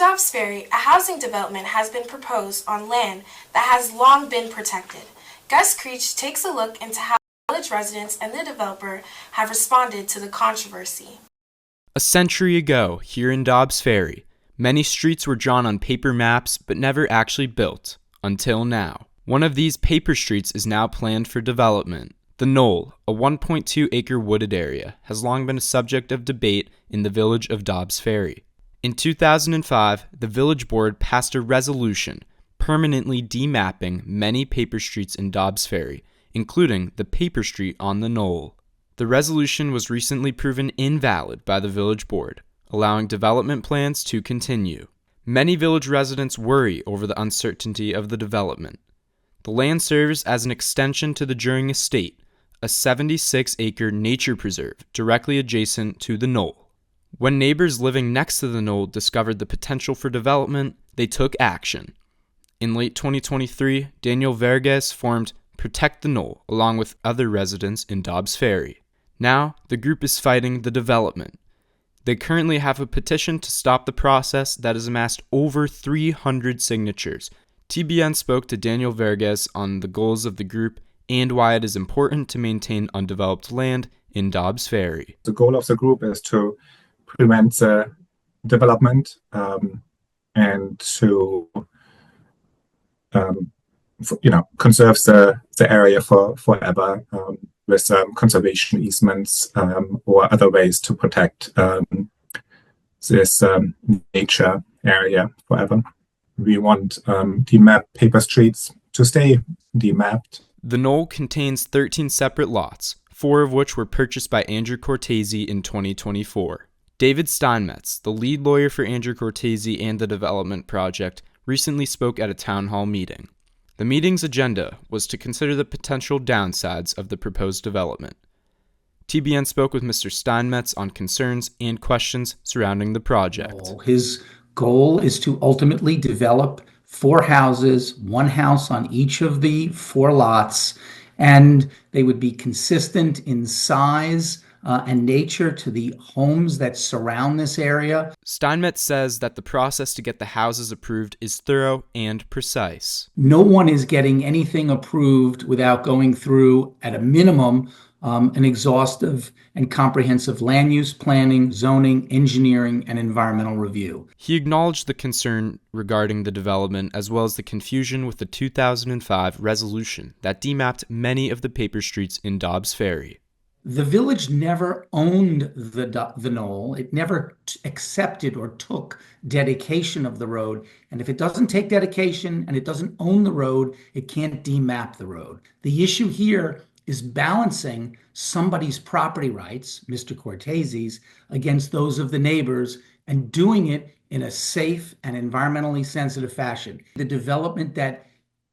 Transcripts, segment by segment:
Dobbs Ferry, a housing development has been proposed on land that has long been protected. Gus Creech takes a look into how village residents and the developer have responded to the controversy. A century ago, here in Dobbs Ferry, many streets were drawn on paper maps but never actually built, until now. One of these paper streets is now planned for development. The Knoll, a 1.2-acre wooded area, has long been a subject of debate in the village of Dobbs Ferry. In 2005, the village board passed a resolution permanently demapping many paper streets in Dobbs Ferry, including the paper street on the Knoll. The resolution was recently proven invalid by the village board, allowing development plans to continue. Many village residents worry over the uncertainty of the development. The land serves as an extension to the During Estate, a 76-acre nature preserve directly adjacent to the Knoll. When neighbors living next to the Knoll discovered the potential for development, they took action. In late 2023, Daniel Verges formed Protect the Knoll along with other residents in Dobbs Ferry. Now, the group is fighting the development. They currently have a petition to stop the process that has amassed over 300 signatures. TBN spoke to Daniel Verges on the goals of the group and why it is important to maintain undeveloped land in Dobbs Ferry. The goal of the group is to prevent the development and to conserve the area forever with conservation easements or other ways to protect this nature area forever. We want demapped paper streets to stay demapped. The Knoll contains 13 separate lots, 4 of which were purchased by Andrew Cortese in 2024. David Steinmetz, the lead lawyer for Andrew Cortese and the development project, recently spoke at a town hall meeting. The meeting's agenda was to consider the potential downsides of the proposed development. TBN spoke with Mr. Steinmetz on concerns and questions surrounding the project. His goal is to ultimately develop 4 houses, 1 house on each of the 4 lots, and they would be consistent in size and nature to the homes that surround this area. Steinmetz says that the process to get the houses approved is thorough and precise. No one is getting anything approved without going through, at a minimum, an exhaustive and comprehensive land use planning, zoning, engineering, and environmental review. He acknowledged the concern regarding the development as well as the confusion with the 2005 resolution that demapped many of the paper streets in Dobbs Ferry. The village never owned the Knoll. It never accepted or took dedication of the road. And if it doesn't take dedication and it doesn't own the road, it can't demap the road. The issue here is balancing somebody's property rights, Mr. Cortese's, against those of the neighbors, and doing it in a safe and environmentally sensitive fashion. The development that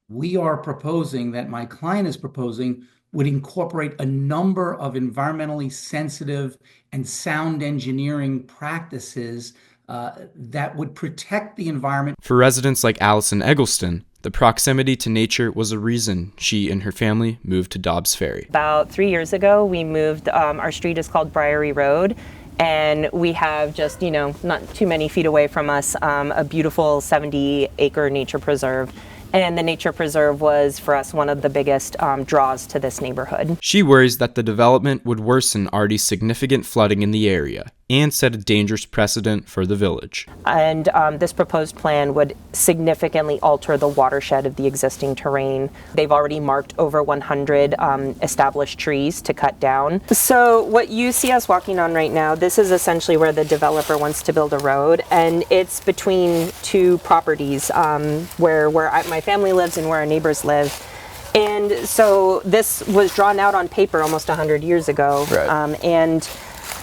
we are proposing, that my client is proposing, would incorporate a number of environmentally sensitive and sound engineering practices that would protect the environment. For residents like Allison Eggleston, the proximity to nature was a reason she and her family moved to Dobbs Ferry. About 3 years ago, we moved. Our street is called Briery Road, and we have just, not too many feet away from us, a beautiful 70-acre nature preserve. And the nature preserve was, for us, one of the biggest draws to this neighborhood. She worries that the development would worsen already significant flooding in the area and set a dangerous precedent for the village. And this proposed plan would significantly alter the watershed of the existing terrain. They've already marked over 100 established trees to cut down. So what you see us walking on right now, this is essentially where the developer wants to build a road, and it's between 2 properties where my family lives and where our neighbors live. And so this was drawn out on paper almost 100 years ago. Right. And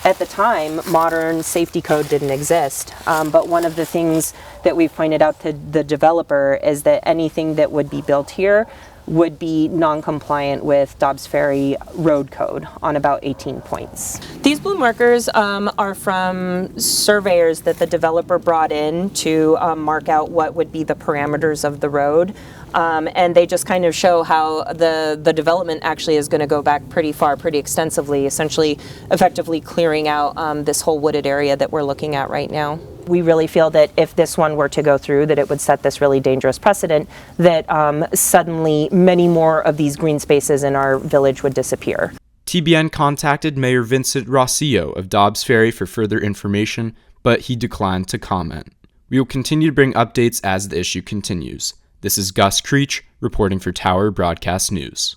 at the time, modern safety code didn't exist. But one of the things that we've pointed out to the developer is that anything that would be built here would be non-compliant with Dobbs Ferry road code on about 18 points. These blue markers are from surveyors that the developer brought in to mark out what would be the parameters of the road. And they just kind of show how the development actually is going to go back pretty far, pretty extensively, essentially effectively clearing out this whole wooded area that we're looking at right now. We really feel that if this one were to go through, that it would set this really dangerous precedent that suddenly many more of these green spaces in our village would disappear. TBN contacted Mayor Vincent Rossio of Dobbs Ferry for further information, but he declined to comment. We will continue to bring updates as the issue continues. This is Gus Creech reporting for Tower Broadcast News.